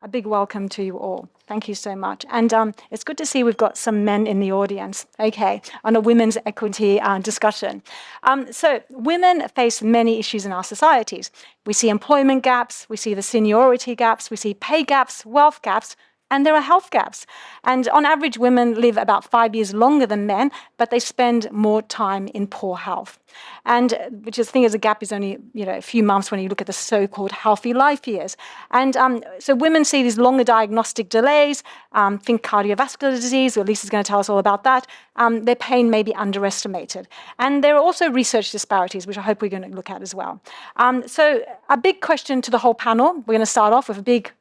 A big welcome to you all. Thank you so much. And it's good to see we've got some men in the audience, okay, on a women's equity discussion. So women face many issues in our societies. We see employment gaps, we see the seniority gaps, we see pay gaps, wealth gaps, and there are health gaps. And on average, women live about 5 years longer than men, but they spend more time in poor health. And which is, I think, as a gap is only a few months when you look at the so-called healthy life years. And so women see these longer diagnostic delays, think cardiovascular disease, or Lisa's going to tell us all about that. Their pain may be underestimated. And there are also research disparities, which I hope we're going to look at as well. So a big question to the whole panel. We're going to start off with a big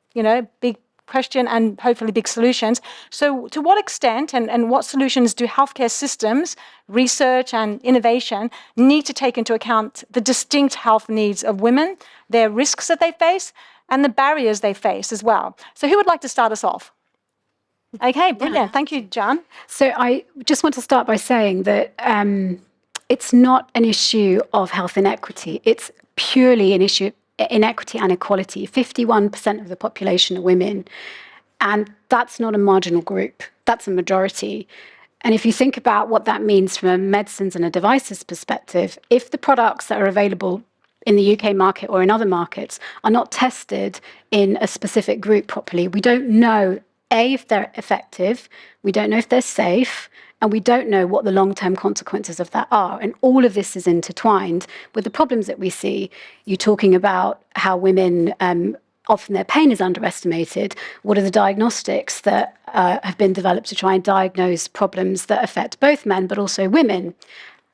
question and hopefully big solutions. So to what extent and what solutions do healthcare systems, research and innovation need to take into account the distinct health needs of women, their risks that they face, and the barriers they face as well? So who would like to start us off? Okay, brilliant. Thank you, John. So I just want to start by saying that it's not an issue of health inequity. It's purely an issue inequity and equality. 51% of the population are women, and that's not a marginal group, that's a majority. And if you think about what that means from a medicines and a devices perspective, if the products that are available in the UK market or in other markets are not tested in a specific group properly, we don't know, A, if they're effective, we don't know if they're safe, and we don't know what the long-term consequences of that are. And all of this is intertwined with the problems that we see. You're talking about how women, often their pain is underestimated. What are the diagnostics that have been developed to try and diagnose problems that affect both men but also women?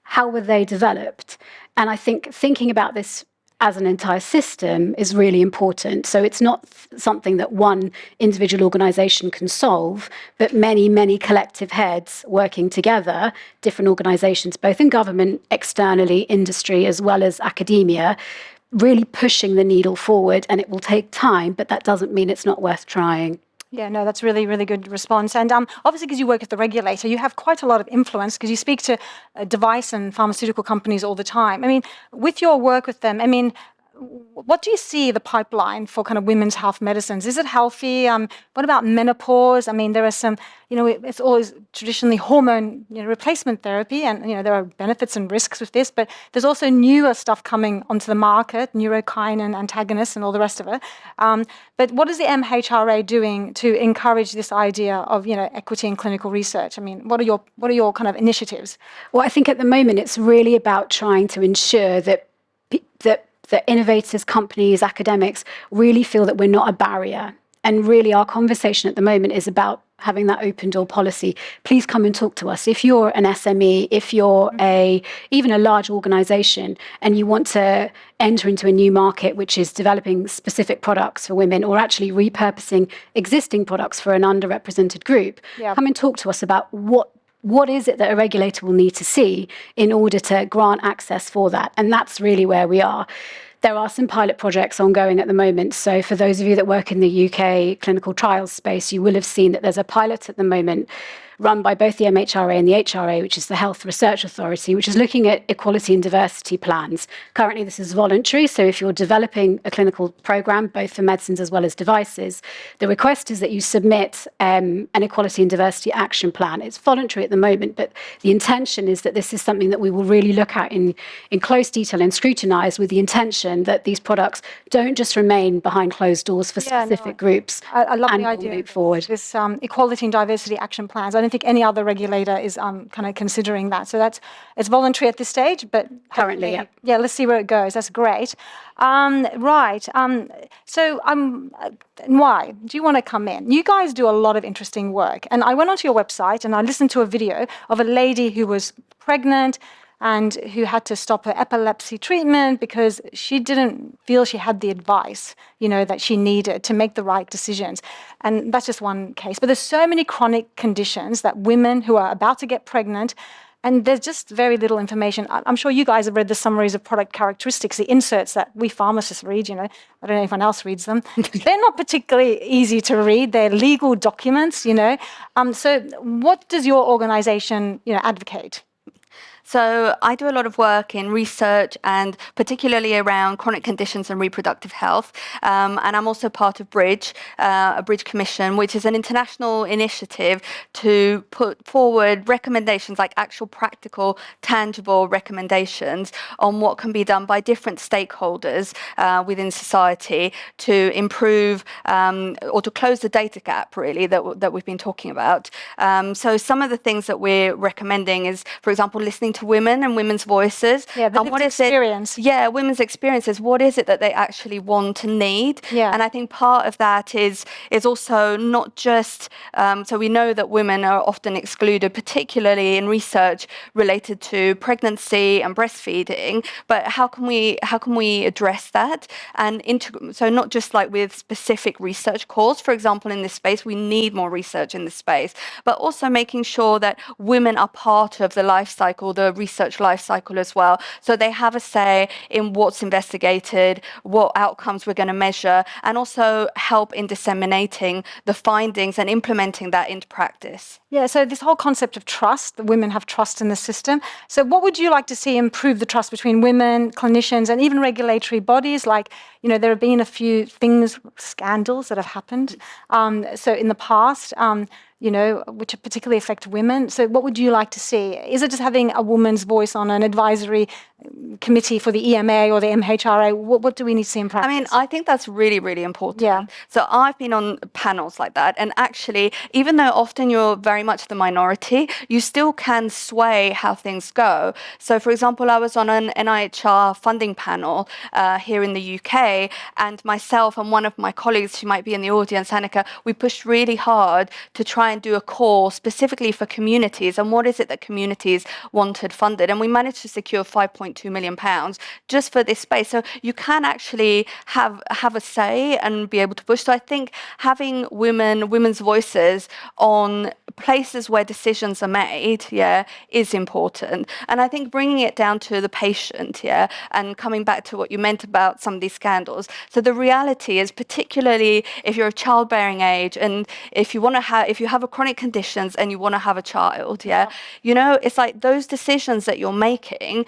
How were they developed? And I think thinking about this as an entire system is really important. So it's not something that one individual organisation can solve, but many, many collective heads working together, different organisations, both in government, externally, industry, as well as academia, really pushing the needle forward. And it will take time, but that doesn't mean it's not worth trying. Yeah, no, that's really, really good response. And obviously, because you work at the regulator, you have quite a lot of influence because you speak to device and pharmaceutical companies all the time. I mean, with your work with them, I mean, what do you see the pipeline for kind of women's health medicines? Is it healthy? What about menopause? I mean, there are some, it's always traditionally hormone replacement therapy, and there are benefits and risks with this, but there's also newer stuff coming onto the market, neurokinin antagonists and all the rest of it. But what is the MHRA doing to encourage this idea of equity in clinical research? I mean, what are your kind of initiatives? Well, I think at the moment it's really about trying to ensure that innovators, companies, academics really feel that we're not a barrier. And really our conversation at the moment is about having that open door policy. Please come and talk to us. If you're an SME, if you're even a large organization and you want to enter into a new market, which is developing specific products for women or actually repurposing existing products for an underrepresented group, come and talk to us about what is it that a regulator will need to see in order to grant access for that? And that's really where we are. There are some pilot projects ongoing at the moment. So for those of you that work in the UK clinical trials space, you will have seen that there's a pilot at the moment run by both the MHRA and the HRA, which is the Health Research Authority, which is looking at equality and diversity plans. Currently, this is voluntary. So if you're developing a clinical program, both for medicines as well as devices, the request is that you submit an equality and diversity action plan. It's voluntary at the moment, but the intention is that this is something that we will really look at in close detail and scrutinise with the intention that these products don't just remain behind closed doors for specific groups. I love and the idea move forward. This equality and diversity action plans. I don't think any other regulator is kind of considering that. So it's voluntary at this stage, but currently, yeah, let's see where it goes. That's great. Right. So why do you want to come in? You guys do a lot of interesting work, and I went onto your website and I listened to a video of a lady who was pregnant and who had to stop her epilepsy treatment because she didn't feel she had the advice, that she needed to make the right decisions. And that's just one case. But there's so many chronic conditions that women who are about to get pregnant, and there's just very little information. I'm sure you guys have read the summaries of product characteristics, the inserts that we pharmacists read, I don't know if anyone else reads them. They're not particularly easy to read. They're legal documents, So what does your organization, advocate? So I do a lot of work in research and particularly around chronic conditions and reproductive health. And I'm also part of Bridge, a Bridge Commission, which is an international initiative to put forward recommendations, like actual practical, tangible recommendations on what can be done by different stakeholders within society to improve or to close the data gap, really, that we've been talking about. So some of the things that we're recommending is, for example, listening to women and women's voices. Yeah, the lived experience. Women's experiences. What is it that they actually want and need? Yeah. And I think part of that is also not just, so we know that women are often excluded, particularly in research related to pregnancy and breastfeeding, but how can we address that? And so not just like with specific research calls, for example, in this space, we need more research in this space, but also making sure that women are part of the life cycle, the research life cycle as well. So they have a say in what's investigated, what outcomes we're going to measure, and also help in disseminating the findings and implementing that into practice. Yeah, so this whole concept of trust, that women have trust in the system. So what would you like to see improve the trust between women, clinicians, and even regulatory bodies? Like, there have been a few scandals that have happened. So in the past, which particularly affect women. So what would you like to see? Is it just having a woman's voice on an advisory committee for the EMA or the MHRA? What do we need to see in practice? I mean, I think that's really, really important. Yeah. So I've been on panels like that. And actually, even though often you're very much the minority, you still can sway how things go. So, for example, I was on an NIHR funding panel here in the UK, and myself and one of my colleagues, who might be in the audience, Annika, we pushed really hard to try and do a call specifically for communities and what is it that communities wanted funded. And we managed to secure £5.2 million just for this space. So you can actually have a say and be able to push. So I think having women's voices on places where decisions are made, is important. And I think bringing it down to the patient, and coming back to what you meant about some of these scandals. So the reality is, particularly if you're of childbearing age and if you have a chronic conditions and you want to have a child, it's like those decisions that you're making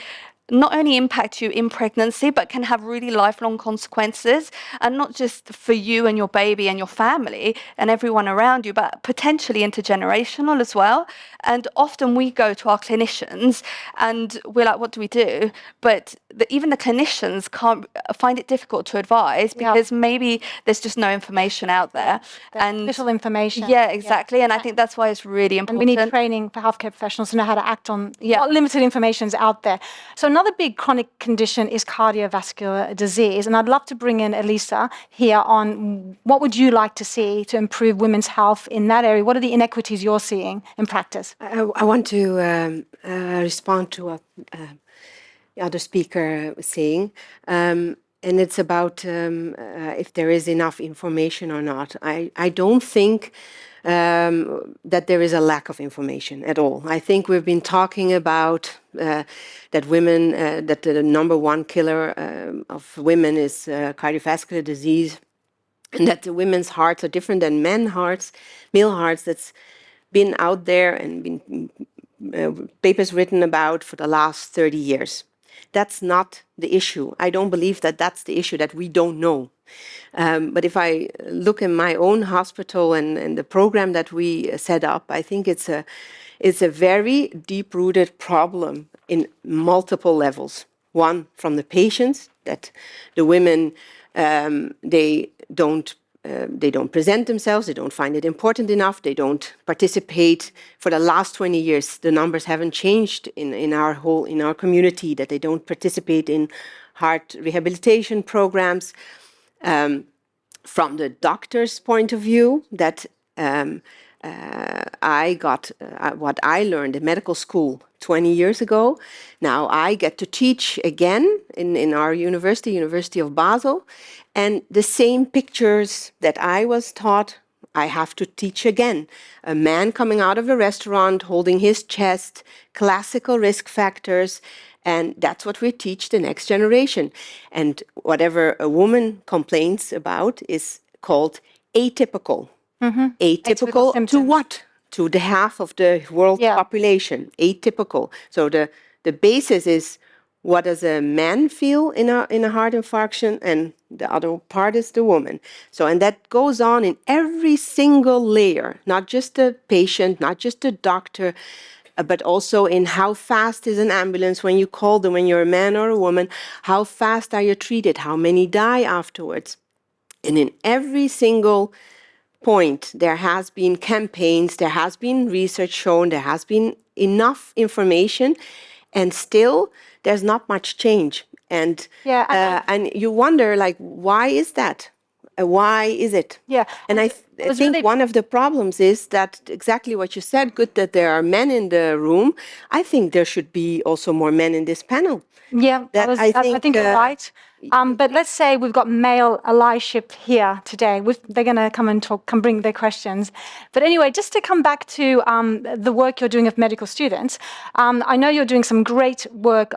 not only impact you in pregnancy, but can have really lifelong consequences, and not just for you and your baby and your family and everyone around you, but potentially intergenerational as well. And often we go to our clinicians and we're like, what do we do? But even the clinicians can't find it difficult to advise because maybe there's just no information out there. And little information. Yeah, exactly. And I think that's why it's really important. And we need training for healthcare professionals to know how to act on what limited information is out there. So another big chronic condition is cardiovascular disease. And I'd love to bring in Eliza here on what would you like to see to improve women's health in that area? What are the inequities you're seeing in practice? I want to respond to what the other speaker was saying. And it's about if there is enough information or not. I don't think that there is a lack of information at all. I think we've been talking about that women, that the number one killer of women is cardiovascular disease, and that the women's hearts are different than male hearts. That's been out there and been papers written about for the last 30 years. That's not the issue. I don't believe that that's the issue, that we don't know. But if I look in my own hospital and the program that we set up, I think it's a very deep-rooted problem in multiple levels. One, from the patients, that the women, they don't present themselves, they don't find it important enough, they don't participate. For the last 20 years, the numbers haven't changed in our community, that they don't participate in heart rehabilitation programs. From the doctor's point of view, that I got what I learned in medical school 20 years ago. Now I get to teach again in our University of Basel, and the same pictures that I was taught, I have to teach again. A man coming out of a restaurant, holding his chest, classical risk factors, and that's what we teach the next generation. And whatever a woman complains about is called atypical. Mm-hmm. Atypical to what? To the half of the world population. Atypical. So the the basis is what does a man feel in a heart infarction, and the other part is the woman. So, and that goes on in every single layer, not just the patient, not just the doctor, but also in how fast is an ambulance when you call them, when you're a man or a woman, how fast are you treated, how many die afterwards. And in every single point, there has been campaigns, there has been research shown, there has been enough information, and still there's not much change. And and you wonder, like, why is that? Why is it? Yeah. And I think one of the problems is that exactly what you said, good that there are men in the room. I think there should be also more men in this panel. Yeah, I think you're right. But let's say we've got male allyship here today. They're going to come and talk, come bring their questions. But anyway, just to come back to the work you're doing with medical students, I know you're doing some great work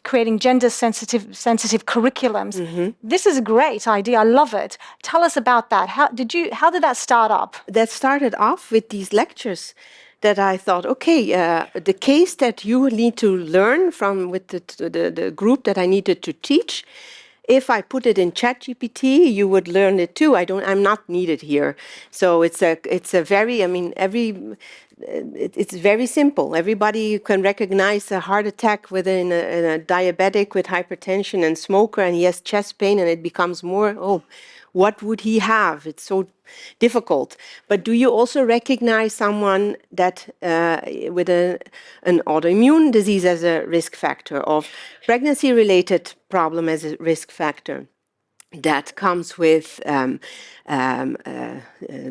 creating gender-sensitive curriculums. This is a great idea. I love it. Tell us about that. How did that start up? That started off with these lectures. That I thought, okay, the case that you need to learn from with the group that I needed to teach, if I put it in ChatGPT, you would learn it too. I'm not needed here. So it's a very, I mean, it's very simple. Everybody can recognize a heart attack within a diabetic with hypertension and smoker, and he has chest pain, and it becomes more, oh, what would he have? It's so difficult. But do you also recognize someone that with an autoimmune disease as a risk factor, or pregnancy-related problem as a risk factor? That comes with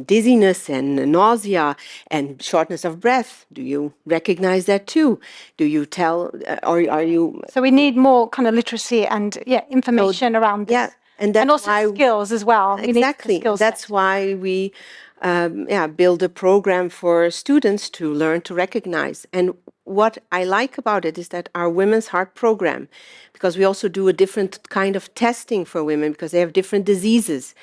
dizziness and nausea and shortness of breath. Do you recognize that too? Do you tell, or are you... So we need more kind of literacy and information around this. Yeah. And also skills as well. Exactly. That's why we build a program for students to learn to recognize. And what I like about it is that our Women's Heart program, because we also do a different kind of testing for women because they have different diseases,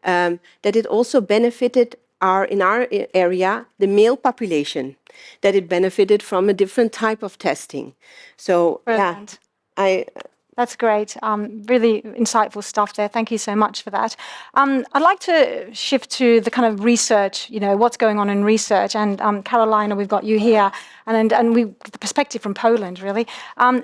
that it also benefited in our area, the male population, that it benefited from a different type of testing. So, brilliant. That's great. Really insightful stuff there. Thank you so much for that. I'd like to shift to the kind of research, what's going on in research. And Carolina, we've got you here. And the perspective from Poland, really.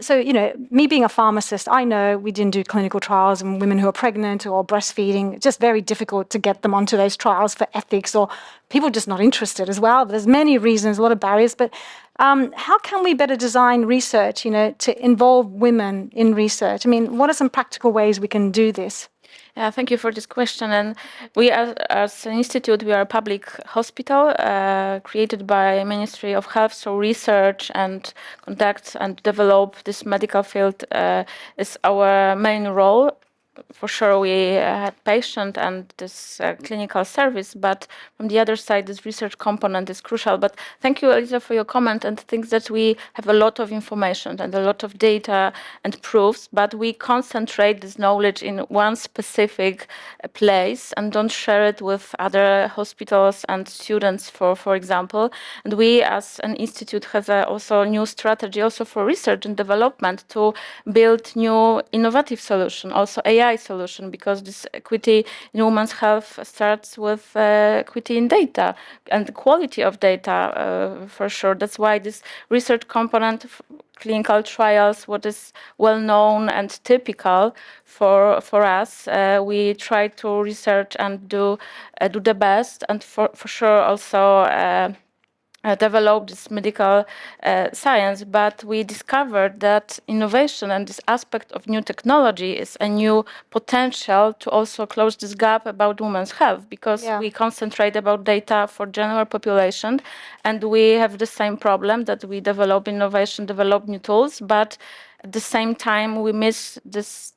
So, me being a pharmacist, I know we didn't do clinical trials on women who are pregnant or breastfeeding. It's just very difficult to get them onto those trials for ethics, or people just not interested as well. There's many reasons, a lot of barriers. But how can we better design research, to involve women in research? I mean, what are some practical ways we can do this? Yeah, thank you for this question. And we, as an institute, we are a public hospital created by Ministry of Health. So research and conduct and develop this medical field is our main role. For sure, we had patient and this clinical service, but from the other side, this research component is crucial. But thank you, Eliza, for your comment, and think that we have a lot of information and a lot of data and proofs, but we concentrate this knowledge in one specific place and don't share it with other hospitals and students, for example. And we, as an institute, have also a new strategy also for research and development to build new innovative solutions, also AI solution, because this equity in women's health starts with equity in data and quality of data, for sure. That's why this research component, clinical trials, what is well known and typical for us, we try to research and do the best, and for sure also develop this medical science, but we discovered that innovation and this aspect of new technology is a new potential to also close this gap about women's health, because we concentrate about data for general population, and we have the same problem that we develop innovation, develop new tools, but at the same time we miss this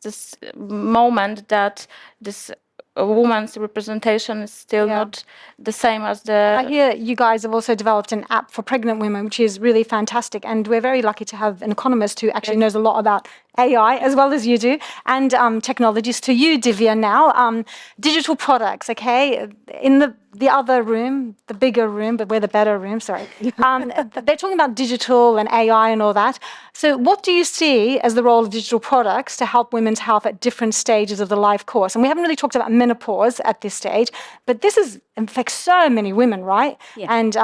moment that this a woman's representation is still not the same as the... I hear you guys have also developed an app for pregnant women, which is really fantastic. And we're very lucky to have an economist who actually knows a lot about AI as well as you do, and technologies. To you, Divya, now, digital products, okay? In the other room, the bigger room, but we're the better room, sorry. They're talking about digital and AI and all that. So what do you see as the role of digital products to help women's health at different stages of the life course? And we haven't really talked about menopause at this stage, but this affects so many women, right? Yeah. And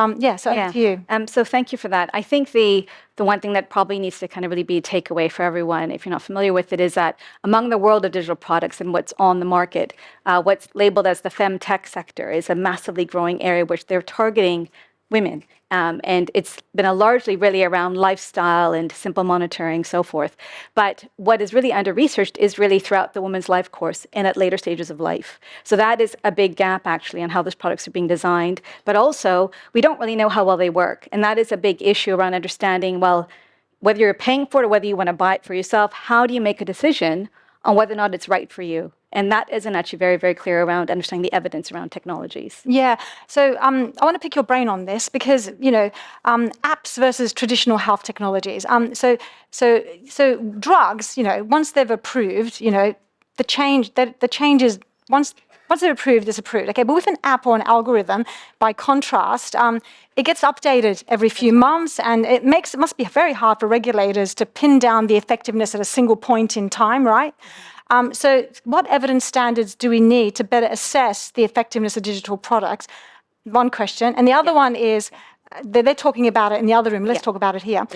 so over to you. So thank you for that. I think the one thing that probably needs to kind of really be a takeaway for everyone, if you're not familiar with it, is that among the world of digital products and what's on the market, what's labeled as the femtech sector is a massively growing area which they're targeting women. And it's been largely really around lifestyle and simple monitoring, so forth. But what is really under-researched is really throughout the woman's life course and at later stages of life. So that is a big gap, actually, on how those products are being designed. But also, we don't really know how well they work. And that is a big issue around understanding, well, whether you're paying for it or whether you want to buy it for yourself, how do you make a decision on whether or not it's right for you? And that isn't actually very, very clear around understanding the evidence around technologies. Yeah. So I want to pick your brain on this because, apps versus traditional health technologies. So drugs, once they've approved, the change is once they're approved, it's approved. Okay. But with an app or an algorithm, by contrast, it gets updated every few months, and it must be very hard for regulators to pin down the effectiveness at a single point in time, right? So what evidence standards do we need to better assess the effectiveness of digital products? One question. And the other one is, they're talking about it in the other room. Let's talk about it here.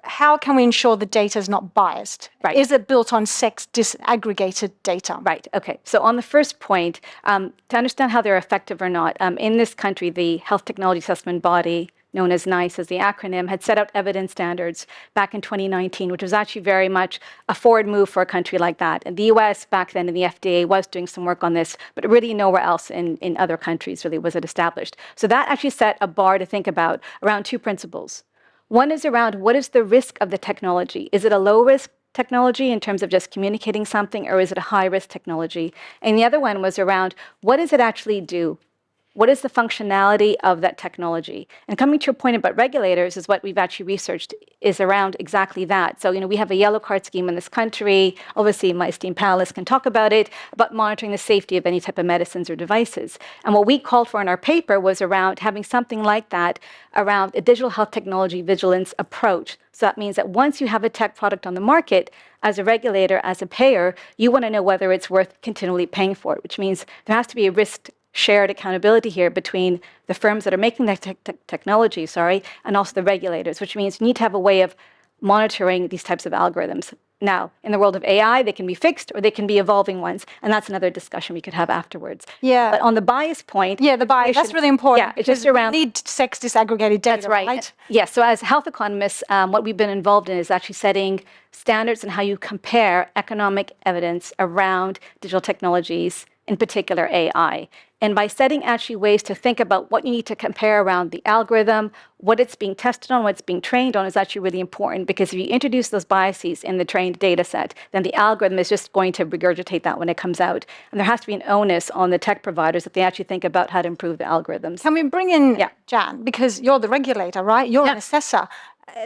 How can we ensure the data is not biased? Right. Is it built on sex disaggregated data? Right. Okay. So on the first point, to understand how they're effective or not, in this country, the Health Technology Assessment Body, known as NICE as the acronym, had set out evidence standards back in 2019, which was actually very much a forward move for a country like that. And the US back then in the FDA was doing some work on this, but really nowhere else in other countries really was it established. So that actually set a bar to think about around two principles. One is around what is the risk of the technology? Is it a low risk technology in terms of just communicating something, or is it a high risk technology? And the other one was around what does it actually do? What is the functionality of that technology? And coming to your point about regulators is what we've actually researched is around exactly that. So, we have a yellow card scheme in this country. Obviously, my esteemed panelists can talk about it, about monitoring the safety of any type of medicines or devices. And what we called for in our paper was around having something like that around a digital health technology vigilance approach. So that means that once you have a tech product on the market, as a regulator, as a payer, you want to know whether it's worth continually paying for it, which means there has to be a risk shared accountability here between the firms that are making that technology, and also the regulators, which means you need to have a way of monitoring these types of algorithms. Now, in the world of AI, they can be fixed or they can be evolving ones, and that's another discussion we could have afterwards. Yeah. But on the bias point... Yeah, the bias, that's really important. Yeah, it's just around... We need sex disaggregated data, That's right. Yes, so as health economists, what we've been involved in is actually setting standards in how you compare economic evidence around digital technologies, in particular AI. And by setting actually ways to think about what you need to compare around the algorithm, what it's being tested on, what it's being trained on is actually really important, because if you introduce those biases in the trained data set, then the algorithm is just going to regurgitate that when it comes out. And there has to be an onus on the tech providers that they actually think about how to improve the algorithms. Can we bring in Jan? Because you're the regulator, right? You're an assessor.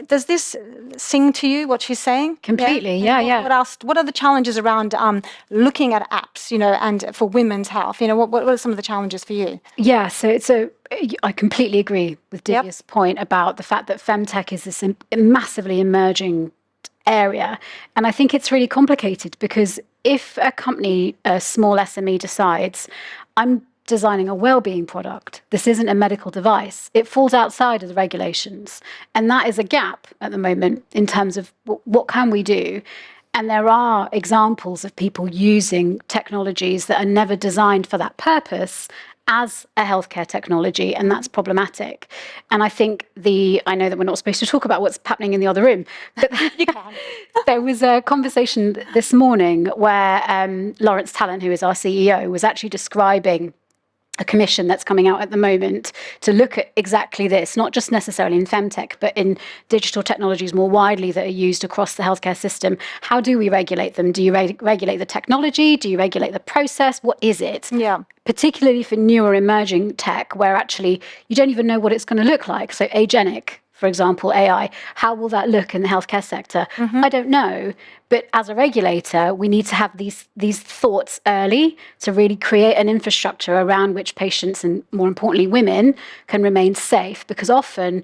Does this sing to you, what she's saying? Completely, yeah. What else? What are the challenges around looking at apps, and for women's health? What are some of the challenges for you? Yeah, so I completely agree with Divya's point about the fact that femtech is this massively emerging area. And I think it's really complicated because if a company, a small SME decides, I'm designing a well-being product, this isn't a medical device, it falls outside of the regulations. And that is a gap at the moment in terms of what can we do? And there are examples of people using technologies that are never designed for that purpose as a healthcare technology, and that's problematic. And I think I know that we're not supposed to talk about what's happening in the other room, but you can. There was a conversation this morning where Lawrence Talent, who is our CEO, was actually describing a commission that's coming out at the moment to look at exactly this, not just necessarily in femtech, but in digital technologies more widely that are used across the healthcare system. How do we regulate them? Do you regulate the technology? Do you regulate the process? What is it? Yeah. Particularly for newer emerging tech, where actually you don't even know what it's going to look like. So agenic, for example, AI. How will that look in the healthcare sector? I don't know. But as a regulator, we need to have these thoughts early to really create an infrastructure around which patients and, more importantly, women can remain safe. Because often,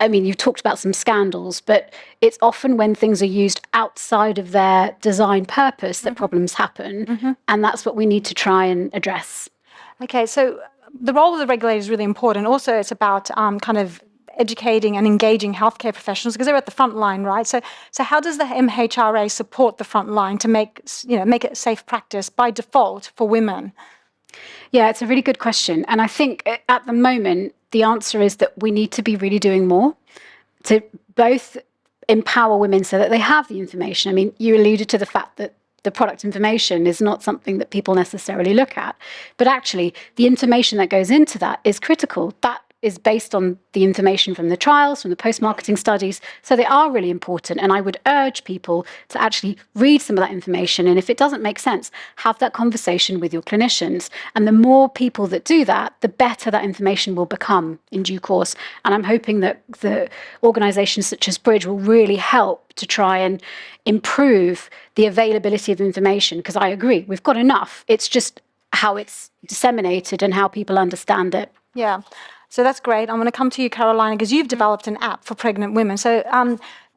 I mean, you've talked about some scandals, but it's often when things are used outside of their design purpose that problems happen. And that's what we need to try and address. Okay, so the role of the regulator is really important. Also, it's about kind of educating and engaging healthcare professionals because they're at the front line, right? So how does the MHRA support the front line to make it safe practice by default for women? Yeah, it's a really good question. And I think at the moment, the answer is that we need to be really doing more to both empower women so that they have the information. I mean, you alluded to the fact that the product information is not something that people necessarily look at. But actually, the information that goes into that is critical. That is based on the information from the trials, from the post-marketing studies. So they are really important. And I would urge people to actually read some of that information. And if it doesn't make sense, have that conversation with your clinicians. And the more people that do that, the better that information will become in due course. And I'm hoping that the organizations such as Bridge will really help to try and improve the availability of information. Because I agree, we've got enough. It's just how it's disseminated and how people understand it. Yeah. So that's great. I'm going to come to you, Carolina, because you've developed an app for pregnant women. So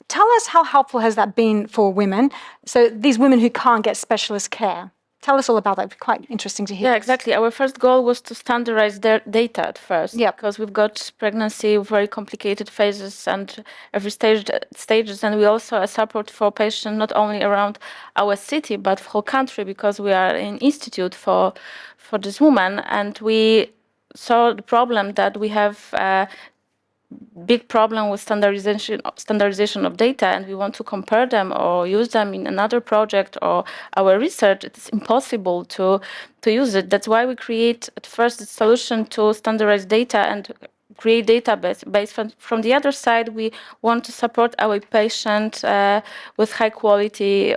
tell us, how helpful has that been for women? So these women who can't get specialist care. Tell us all about that. It'd be quite interesting to hear. Yeah, exactly. Our first goal was to standardize their data at first, because we've got pregnancy, very complicated phases and every stages, and we also a support for patients not only around our city but whole country, because we are an institute for this woman, and we saw the problem that we have big problem with standardization of data, and we want to compare them or use them in another project or our research. It's impossible to use it. That's why we create at first a solution to standardize data and create database. From the other side, we want to support our patient with high quality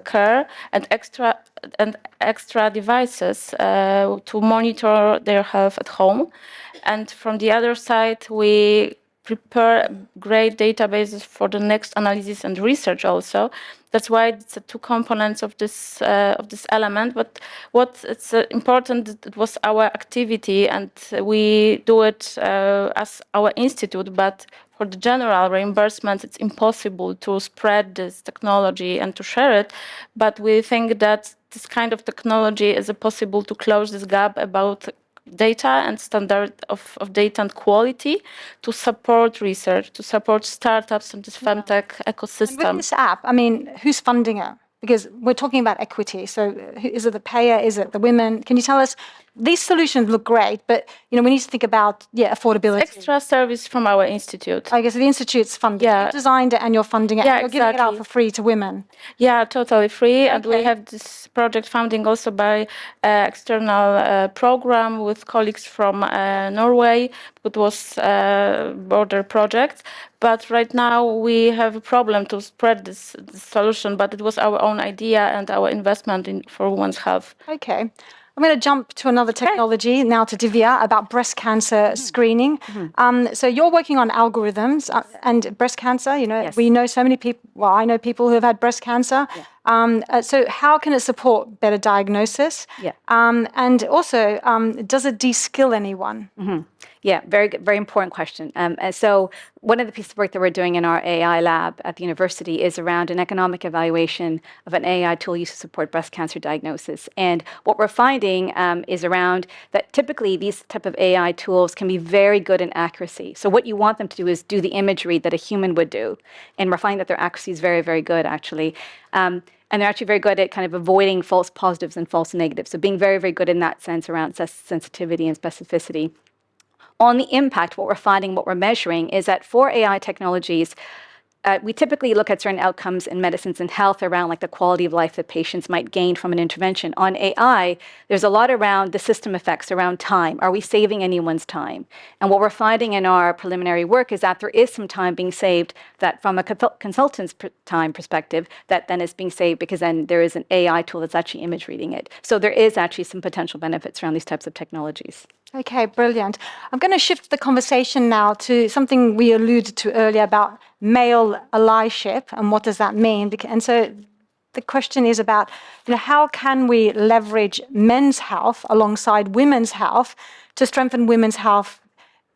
care and extra devices to monitor their health at home. And from the other side, we prepare great databases for the next analysis and research also. That's why it's the two components of this element. But what it's important, it was our activity, and we do it as our institute. But for the general reimbursement, it's impossible to spread this technology and to share it. But we think that this kind of technology is possible to close this gap about data and standard of data and quality to support research, to support startups and this femtech ecosystem. And with this app, I mean, who's funding it? Because we're talking about equity. So is it the payer? Is it the women? Can you tell us? These solutions look great, but we need to think about affordability. Extra service from our institute. I guess the institute's funding. You designed it and you're funding it. Yeah, and you're giving it out for free to women. Yeah, totally free. And we have this project funding also by external program with colleagues from Norway. It was border project. But right now we have a problem to spread this solution, but it was our own idea and our investment for women's health. Okay. I'm going to jump to another technology now, to Divya, about breast cancer screening. So you're working on algorithms and breast cancer. We know so many people. Well, I know people who have had breast cancer. So how can it support better diagnosis? And also, does it de-skill anyone? Yeah, very good, very important question. And so one of the pieces of work that we're doing in our AI lab at the university is around an economic evaluation of an AI tool used to support breast cancer diagnosis. And what we're finding is around that typically these type of AI tools can be very good in accuracy. So what you want them to do is do the imagery that a human would do. And we're finding that their accuracy is very, very good, actually. And they're actually very good at kind of avoiding false positives and false negatives. So being very, very good in that sense around sensitivity and specificity. On the impact, what we're finding, what we're measuring is that for AI technologies, we typically look at certain outcomes in medicines and health around like the quality of life that patients might gain from an intervention. On AI, there's a lot around the system effects, around time. Are we saving anyone's time? And what we're finding in our preliminary work is that there is some time being saved that from a consultant's time perspective, that then is being saved because then there is an AI tool that's actually image reading it. So there is actually some potential benefits around these types of technologies. Okay, brilliant. I'm going to shift the conversation now to something we alluded to earlier about male allyship and what does that mean. And so the question is about, how can we leverage men's health alongside women's health to strengthen women's health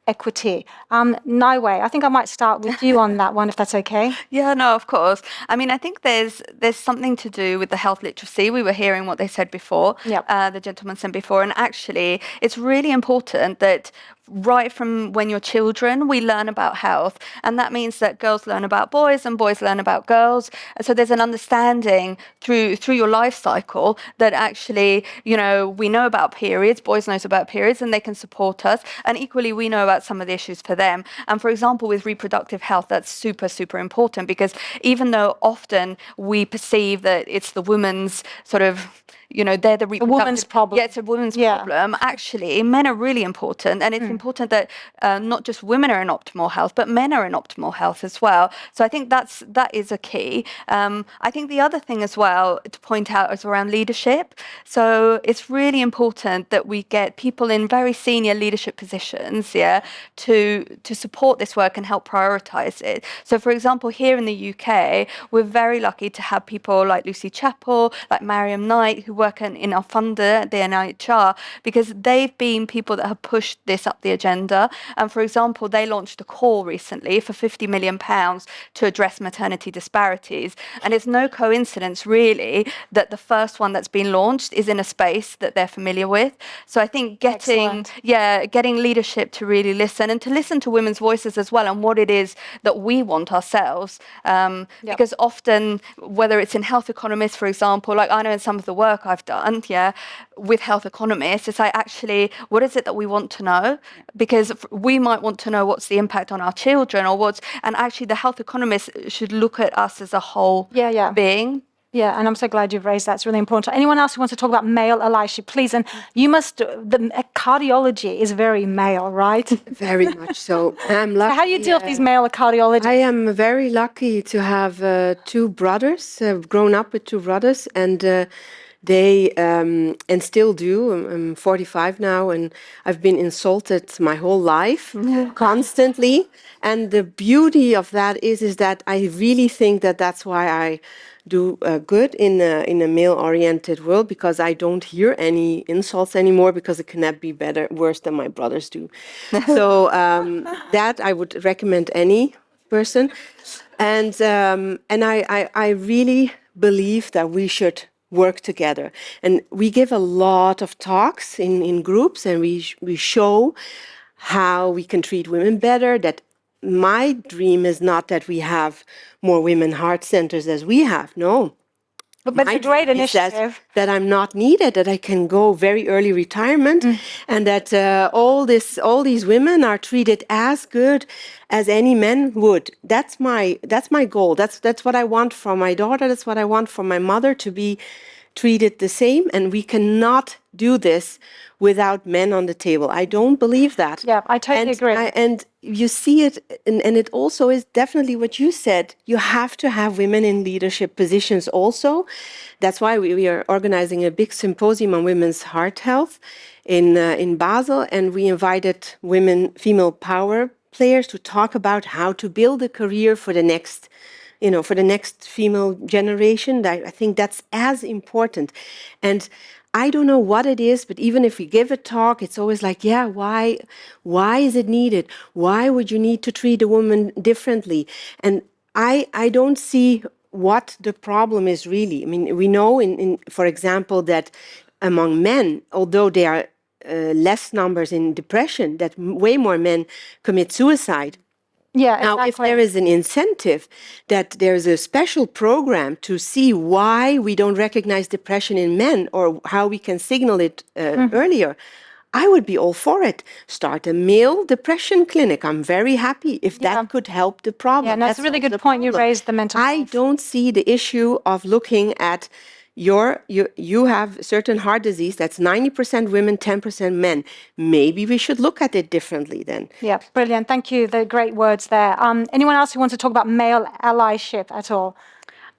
equity? Naiwei, I think I might start with you on that one, if that's okay. Yeah, no, of course. I mean, I think there's something to do with the health literacy. We were hearing what they said before, Yep. the gentleman said before, and actually it's really important that right from when you're children, we learn about health. And that means that girls learn about boys and boys learn about girls. And so there's an understanding through your life cycle that actually, we know about periods, boys know about periods, and they can support us. And equally, we know about some of the issues for them. And for example, with reproductive health, that's super, super important, because even though often we perceive that it's the woman's sort of, they're the reproductive... woman's problem. Yeah, it's a woman's problem. Actually, men are really important. And it's important that not just women are in optimal health, but men are in optimal health as well. So I think that is a key. I think the other thing as well to point out is around leadership. So it's really important that we get people in very senior leadership positions, to support this work and help prioritize it. So for example, here in the UK, we're very lucky to have people like Lucy Chappell, like Mariam Knight, who work in our funder, the NIHR, because they've been people that have pushed this up the agenda. And for example, they launched a call recently for £50 million to address maternity disparities. And it's no coincidence, really, that the first one that's been launched is in a space that they're familiar with. So I think getting leadership to really listen, and to listen to women's voices as well, and what it is that we want ourselves. Because often, whether it's in health economists, for example, like I know in some of the work I've done, with health economists, it's like, actually, what is it that we want to know? Because we might want to know what's the impact on our children, and actually the health economists should look at us as a whole being. Yeah, and I'm so glad you've raised that. It's really important. Anyone else who wants to talk about male allyship, please? And cardiology is very male, right? Very much so. I'm lucky. So how do you deal with these male cardiologists? I am very lucky to have two brothers. I've grown up with two brothers, and they and still do. I'm 45 now, and I've been insulted my whole life, constantly. And the beauty of that is that I really think that that's why I do good in a male-oriented world, because I don't hear any insults anymore, because it cannot be worse than my brothers do. So that I would recommend any person, and I really believe that we should work together, and we give a lot of talks in groups, and we show how we can treat women better. That my dream is not that we have more women heart centers as we have. No. But it's a great initiative. That I'm not needed, that I can go very early retirement, and that all these women are treated as good as any men would. That's my goal. That's what I want for my daughter. That's what I want for my mother, to be treated the same. And we cannot do this without men on the table. I don't believe that. Yeah, I totally agree. And you see it, and it also is definitely what you said. You have to have women in leadership positions also. That's why we are organizing a big symposium on women's heart health in Basel, and we invited female power players to talk about how to build a career for the next female generation. I think that's as important. And I don't know what it is, but even if we give a talk, it's always like, why is it needed? Why would you need to treat a woman differently? And I don't see what the problem is really. I mean, we know, for example, that among men, although there are less numbers in depression, that way more men commit suicide. Yeah, exactly. Now, if there is an incentive, that there's a special program to see why we don't recognize depression in men, or how we can signal it earlier, I would be all for it. Start a male depression clinic. I'm very happy if that could help the problem. Yeah, that's a really good point you raised, the mental health. I don't see the issue of looking at you have certain heart disease that's 90% women, 10% men. Maybe we should look at it differently then. Yeah, brilliant. Thank you. The great words there. Anyone else who wants to talk about male allyship at all?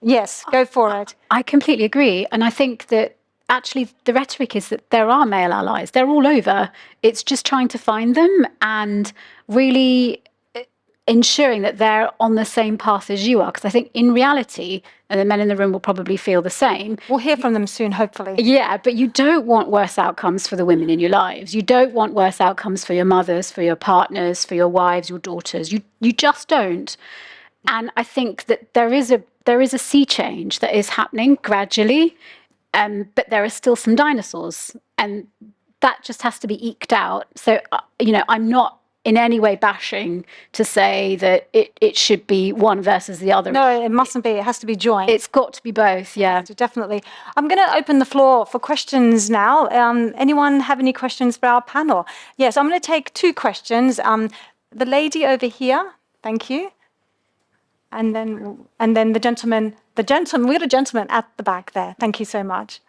Yes, go for it. I completely agree. And I think that actually the rhetoric is that there are male allies. They're all over. It's just trying to find them and really ensuring that they're on the same path as you are. Because I think in reality, and the men in the room will probably feel the same. We'll hear from them soon, hopefully. Yeah, but you don't want worse outcomes for the women in your lives. You don't want worse outcomes for your mothers, for your partners, for your wives, your daughters. You just don't. And I think that there is a sea change that is happening gradually, but there are still some dinosaurs, and that just has to be eked out. So, I'm not in any way bashing to say that it should be one versus the other. No, it mustn't be. It has to be joint. It's got to be both, yeah. Definitely. I'm going to open the floor for questions now. Anyone have any questions for our panel? Yes, I'm going to take two questions. The lady over here, thank you. And then the gentleman, we got a gentleman at the back there. Thank you so much.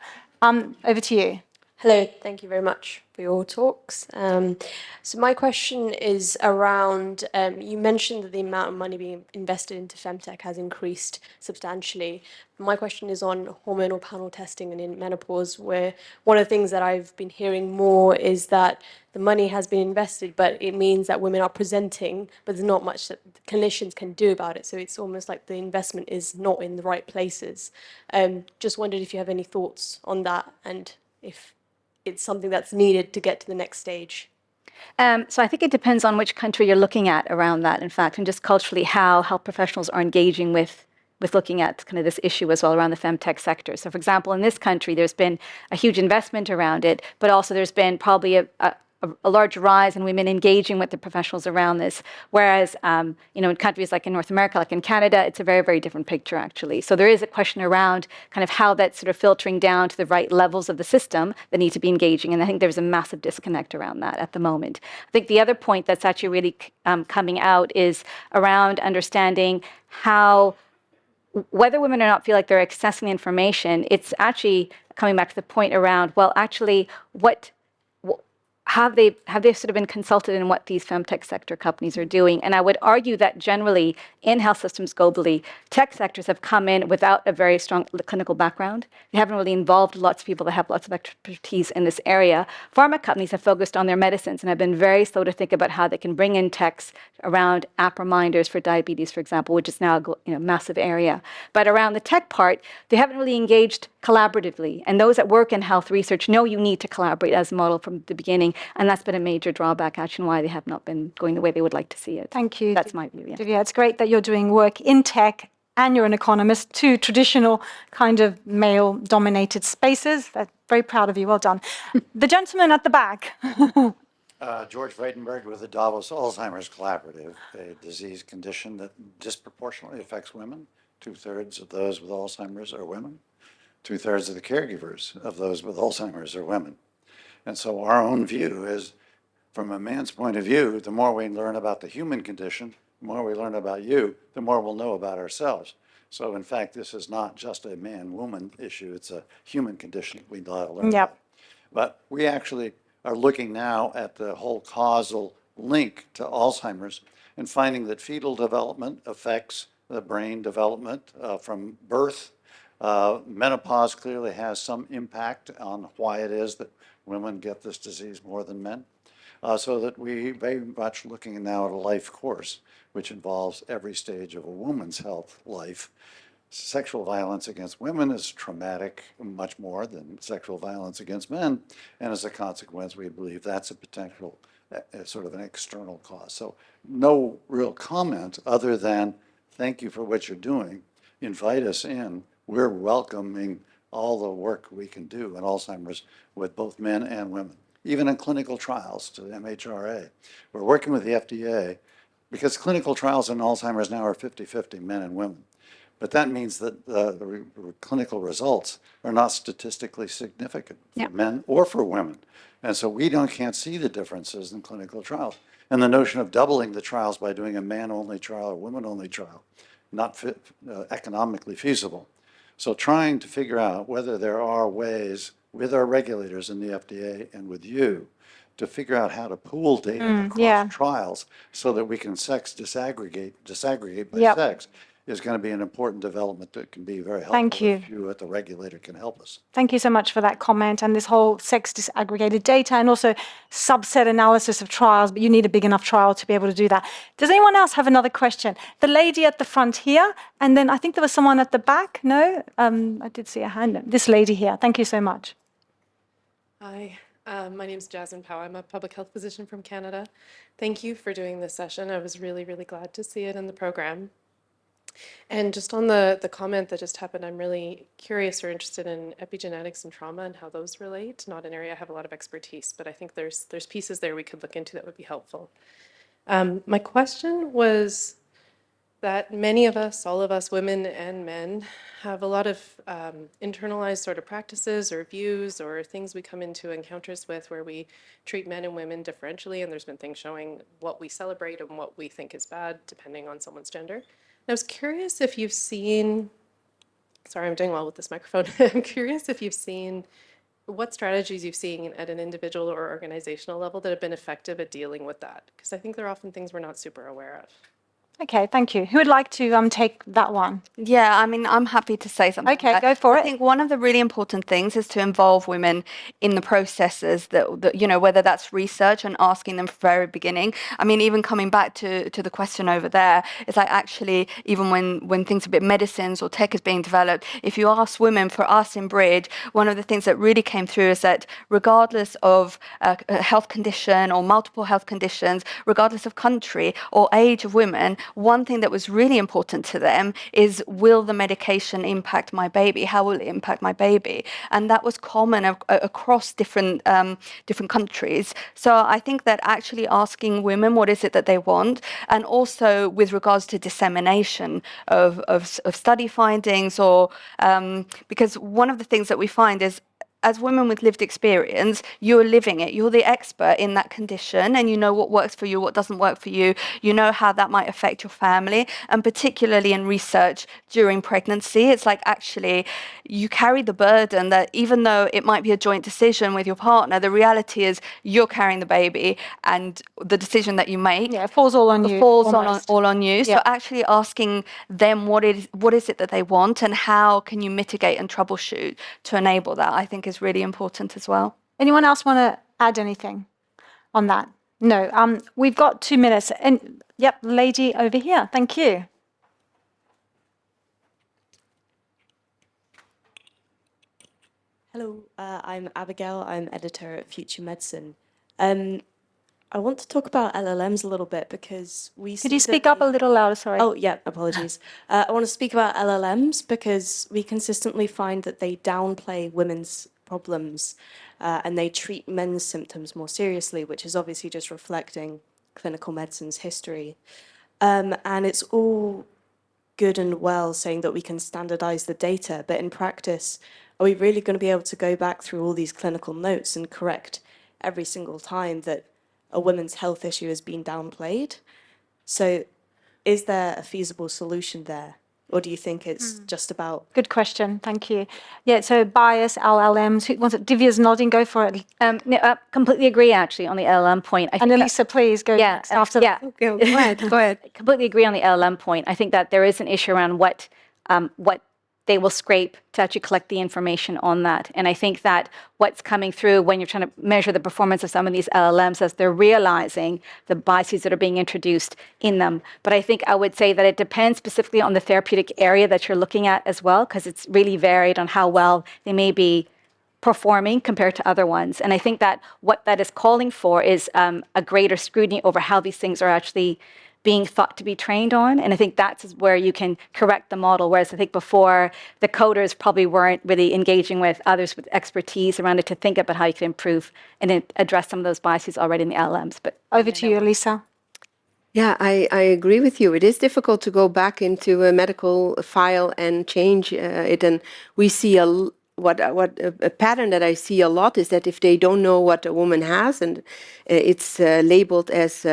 Over to you. Hello, thank you very much for your talks. So my question is around, you mentioned that the amount of money being invested into femtech has increased substantially. My question is on hormonal panel testing and in menopause, where one of the things that I've been hearing more is that the money has been invested, but it means that women are presenting, but there's not much that clinicians can do about it. So it's almost like the investment is not in the right places. Just wondered if you have any thoughts on that and if it's something that's needed to get to the next stage. So I think it depends on which country you're looking at around that, in fact, and just culturally how health professionals are engaging with looking at kind of this issue as well around the femtech sector. So for example, in this country, there's been a huge investment around it, but also there's been probably a large rise in women engaging with the professionals around this. Whereas, in countries like in North America, like in Canada, it's a very, very different picture, actually. So there is a question around kind of how that's sort of filtering down to the right levels of the system that need to be engaging. And I think there's a massive disconnect around that at the moment. I think the other point that's actually really coming out is around understanding how, whether women or not feel like they're accessing information, it's actually coming back to the point around, well, actually, have they sort of been consulted in what these femtech sector companies are doing? And I would argue that generally in health systems globally, tech sectors have come in without a very strong clinical background. They haven't really involved lots of people that have lots of expertise in this area. Pharma companies have focused on their medicines and have been very slow to think about how they can bring in techs around app reminders for diabetes, for example, which is now a massive area. But around the tech part, they haven't really engaged collaboratively. And those that work in health research know you need to collaborate as a model from the beginning. And that's been a major drawback, actually, why they have not been going the way they would like to see it. Thank you. That's my view, yeah. Yeah, it's great that you're doing work in tech and you're an economist, two traditional kind of male-dominated spaces. I'm very proud of you. Well done. The gentleman at the back. George Weidenberg with the Davos Alzheimer's Collaborative, a disease condition that disproportionately affects women. 2/3 of those with Alzheimer's are women. 2/3 of the caregivers of those with Alzheimer's are women. And so our own view is, from a man's point of view, the more we learn about the human condition, the more we learn about you, the more we'll know about ourselves. So in fact, this is not just a man-woman issue, it's a human condition we ought to learn about. But we actually are looking now at the whole causal link to Alzheimer's and finding that fetal development affects the brain development from birth. Menopause clearly has some impact on why it is that women get this disease more than men. So that we very much looking now at a life course, which involves every stage of a woman's health life. Sexual violence against women is traumatic much more than sexual violence against men. And as a consequence, we believe that's a potential sort of an external cause. So no real comment other than thank you for what you're doing. Invite us in. We're welcoming all the work we can do in Alzheimer's with both men and women, even in clinical trials to the MHRA. We're working with the FDA because clinical trials in Alzheimer's now are 50-50 men and women. But that means that the clinical results are not statistically significant for men or for women. And so we can't see the differences in clinical trials. And the notion of doubling the trials by doing a man-only trial or women-only trial, not economically feasible. So trying to figure out whether there are ways with our regulators in the FDA and with you to figure out how to pool data across trials so that we can disaggregate by sex is going to be an important development that can be very helpful Thank you. if you at the regulator can help us. Thank you so much for that comment and this whole sex disaggregated data and also subset analysis of trials, but you need a big enough trial to be able to do that. Does anyone else have another question? The lady at the front here, and then I think there was someone at the back. No? I did see a hand. This lady here. Thank you so much. Hi, my name is Jasmine Powell. I'm a public health physician from Canada. Thank you for doing this session. I was really, really glad to see it in the program. And just on the comment that just happened, I'm really curious or interested in epigenetics and trauma and how those relate. Not an area I have a lot of expertise, but I think there's pieces there we could look into that would be helpful. My question was that many of us, all of us, women and men, have a lot of internalized sort of practices or views or things we come into encounters with where we treat men and women differentially, and there's been things showing what we celebrate and what we think is bad depending on someone's gender. I was curious if you've seen, sorry, I'm doing well with this microphone. I'm curious if you've seen what strategies you've seen at an individual or organizational level that have been effective at dealing with that, because I think there are often things we're not super aware of. Okay, thank you. Who would like to take that one? Yeah, I mean, I'm happy to say something. Okay, go for it. I think one of the really important things is to involve women in the processes that you know, whether that's research and asking them from the very beginning. I mean, even coming back to the question over there, it's like actually, even when things about medicines or tech is being developed, if you ask women, for us in Bridge, one of the things that really came through is that regardless of a health condition or multiple health conditions, regardless of country or age of women, one thing that was really important to them is, will the medication impact my baby? How will it impact my baby? And that was common across different countries. So I think that actually asking women what is it that they want, and also with regards to dissemination of study findings, or because one of the things that we find is, as women with lived experience, you're living it. You're the expert in that condition, and you know what works for you, what doesn't work for you. You know how that might affect your family, and particularly in research during pregnancy, it's like actually you carry the burden that even though it might be a joint decision with your partner, the reality is you're carrying the baby, and the decision that you make it falls all on you. all on you. So actually asking them what is it that they want, and how can you mitigate and troubleshoot to enable that, I think is really important as well. Anyone else want to add anything on that? No. We've got 2 minutes. And yep, lady over here. Thank you. Hello, I'm Abigail. I'm editor at Future Medicine. I want to talk about LLMs a little bit because we Could you speak up a little louder? Sorry. Oh, yeah, apologies. I want to speak about LLMs because we consistently find that they downplay women's problems and they treat men's symptoms more seriously, which is obviously just reflecting clinical medicine's history. And it's all good and well saying that we can standardize the data, but in practice, are we really going to be able to go back through all these clinical notes and correct every single time that a women's health issue has been downplayed? So is there a feasible solution there? Or do you think it's just about... Good question. Thank you. Yeah, so bias, LLMs. Who wants it? Divya's nodding. Go for it. Completely agree, actually, on the LLM point. And Elisa, please go next after that. Yeah. Go ahead. Completely agree on the LLM point. I think that there is an issue around what they will scrape to actually collect the information on that. And I think that what's coming through when you're trying to measure the performance of some of these LLMs as they're realizing the biases that are being introduced in them. But I think I would say that it depends specifically on the therapeutic area that you're looking at as well, because it's really varied on how well they may be performing compared to other ones. And I think that what that is calling for is a greater scrutiny over how these things are actually being thought to be trained on. And I think that's where you can correct the model. Whereas I think before, the coders probably weren't really engaging with others with expertise around it to think about how you can improve and address some of those biases already in the LLMs. But over to you, Elisa. Yeah, I agree with you. It is difficult to go back into a medical file and change it. And we see a pattern that I see a lot is that if they don't know what a woman has, and it's labeled as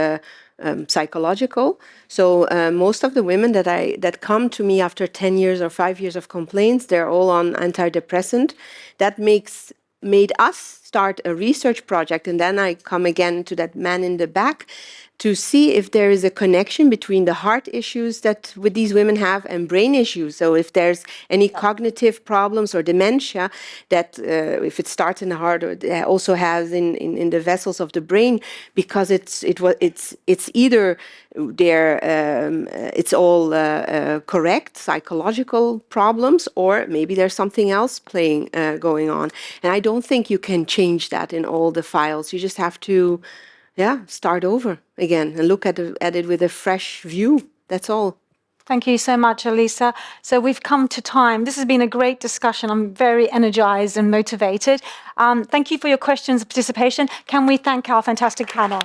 psychological. So most of the women that come to me after 10 years or 5 years of complaints, they're all on antidepressant. That made us start a research project, and then I come again to that man in the back, to see if there is a connection between the heart issues that these women have and brain issues. So if there's any cognitive problems or dementia, that if it starts in the heart, or it also has in the vessels of the brain, because it's either it's all correct psychological problems, or maybe there's something else going on. And I don't think you can change that in all the files. You just have to start over again and look at it with a fresh view. That's all. Thank you so much, Eliza. So we've come to time. This has been a great discussion. I'm very energized and motivated. Thank you for your questions and participation. Can we thank our fantastic panel?